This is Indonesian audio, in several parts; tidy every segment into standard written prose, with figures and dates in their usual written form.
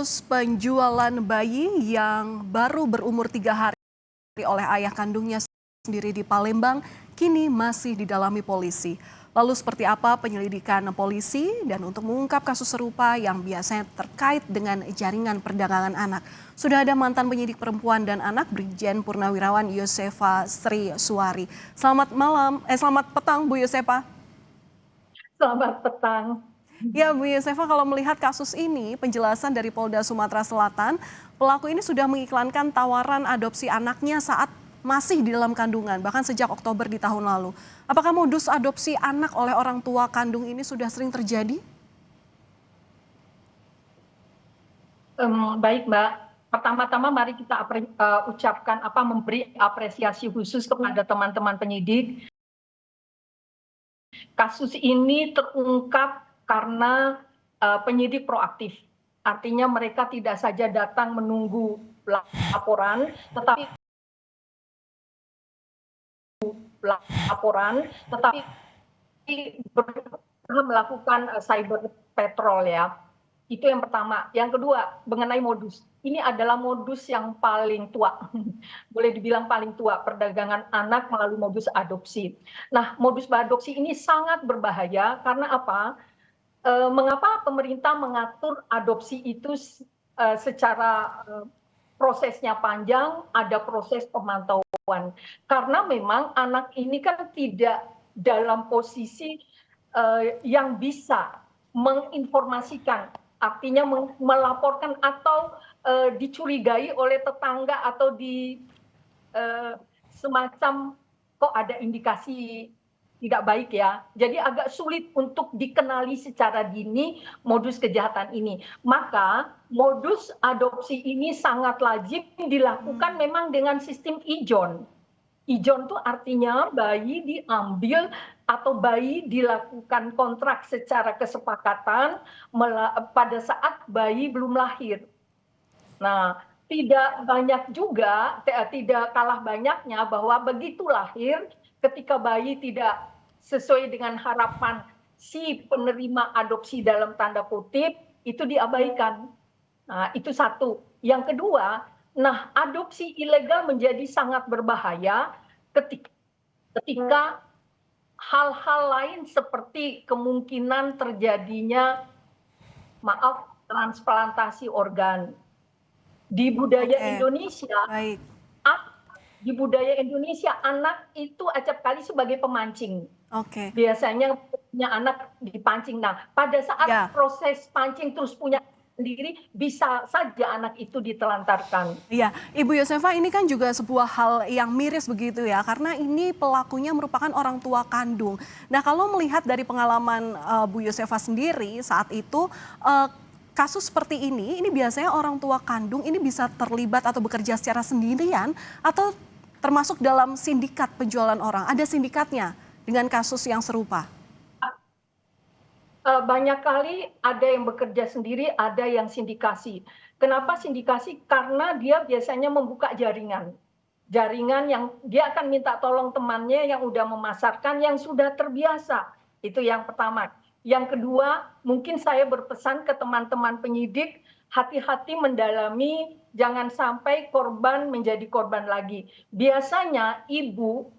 Kasus penjualan bayi yang baru berumur 3 hari oleh ayah kandungnya sendiri di Palembang kini masih didalami polisi. Lalu seperti apa penyelidikan polisi dan untuk mengungkap kasus serupa yang biasanya terkait dengan jaringan perdagangan anak. Sudah ada mantan penyidik perempuan dan anak Brigjen Purnawirawan Yosefa Sri Suwari. Selamat petang Bu Yosefa. Selamat petang. Ya Bu Yosefa, kalau melihat kasus ini, penjelasan dari Polda Sumatera Selatan, pelaku ini sudah mengiklankan tawaran adopsi anaknya saat masih di dalam kandungan, bahkan sejak Oktober di tahun lalu. Apakah modus adopsi anak oleh orang tua kandung ini sudah sering terjadi? Baik Mbak, pertama-tama mari kita ucapkan memberi apresiasi khusus kepada teman-teman penyidik. Kasus ini terungkap karena penyidik proaktif. Artinya mereka tidak saja datang menunggu laporan, tetapi melakukan cyber patrol ya. Itu yang pertama. Yang kedua, mengenai modus. Ini adalah modus yang paling tua, boleh dibilang paling tua, perdagangan anak melalui modus adopsi. Nah, modus adopsi ini sangat berbahaya karena apa? Mengapa pemerintah mengatur adopsi itu secara prosesnya panjang, ada proses pemantauan. Karena memang anak ini kan tidak dalam posisi yang bisa menginformasikan, artinya melaporkan atau dicurigai oleh tetangga atau semacam kok ada indikasi tidak baik ya. Jadi agak sulit untuk dikenali secara dini modus kejahatan ini. Maka modus adopsi ini sangat lazim dilakukan memang dengan sistem ijon. Ijon itu artinya bayi diambil atau bayi dilakukan kontrak secara kesepakatan pada saat bayi belum lahir. Nah, tidak banyak juga, tidak kalah banyaknya bahwa begitu lahir, ketika bayi tidak sesuai dengan harapan si penerima adopsi dalam tanda kutip, itu diabaikan. Nah, itu satu. Yang kedua, adopsi ilegal menjadi sangat berbahaya ketika hal-hal lain seperti kemungkinan terjadinya, transplantasi organ. Di budaya Indonesia, di budaya Indonesia anak itu acap kali sebagai pemancing. Biasanya punya anak dipancing. Nah, pada saat proses pancing terus punya sendiri, bisa saja anak itu ditelantarkan. Iya, Ibu Yosefa, ini kan juga sebuah hal yang miris begitu ya, karena ini pelakunya merupakan orang tua kandung. Nah, kalau melihat dari pengalaman Bu Yosefa sendiri saat itu, kasus seperti ini biasanya orang tua kandung ini bisa terlibat atau bekerja secara sendirian atau termasuk dalam sindikat penjualan orang. Ada sindikatnya dengan kasus yang serupa. Banyak kali ada yang bekerja sendiri, ada yang sindikasi. Kenapa sindikasi? Karena dia biasanya membuka jaringan. Jaringan yang dia akan minta tolong temannya yang udah memasarkan, yang sudah terbiasa. Itu yang pertama. Yang kedua, mungkin saya berpesan ke teman-teman penyidik, hati-hati mendalami, jangan sampai korban menjadi korban lagi. Biasanya ibu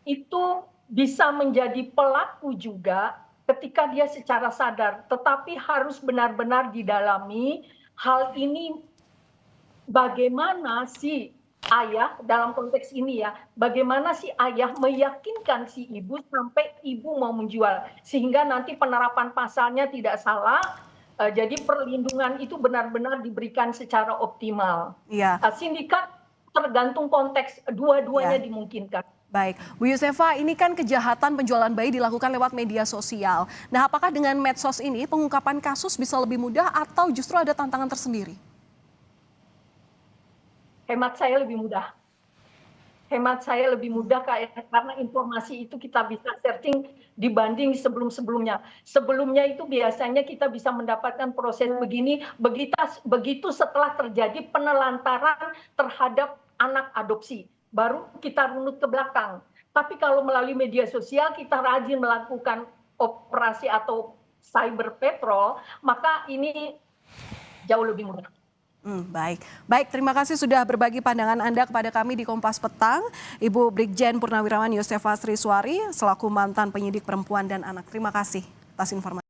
itu bisa menjadi pelaku juga ketika dia secara sadar, tetapi harus benar-benar didalami hal ini, bagaimana si ayah dalam konteks ini ya, bagaimana si ayah meyakinkan si ibu sampai ibu mau menjual, sehingga nanti penerapan pasalnya tidak salah, jadi perlindungan itu benar-benar diberikan secara optimal. Sindikat tergantung konteks, dua-duanya dimungkinkan. Baik, Bu Yosefa, ini kan kejahatan penjualan bayi dilakukan lewat media sosial. Nah, apakah dengan medsos ini pengungkapan kasus bisa lebih mudah atau justru ada tantangan tersendiri? Hemat saya lebih mudah. Hemat saya lebih mudah karena informasi itu kita bisa searching dibanding sebelum-sebelumnya. Sebelumnya itu biasanya kita bisa mendapatkan proses begini, begitu setelah terjadi penelantaran terhadap anak adopsi. Baru kita runut ke belakang. Tapi kalau melalui media sosial kita rajin melakukan operasi atau cyber patrol, maka ini jauh lebih mudah. Baik, terima kasih sudah berbagi pandangan Anda kepada kami di Kompas Petang, Ibu Brigjen Purnawirawan Yosefa Sriswari, selaku mantan penyidik perempuan dan anak. Terima kasih atas informasi.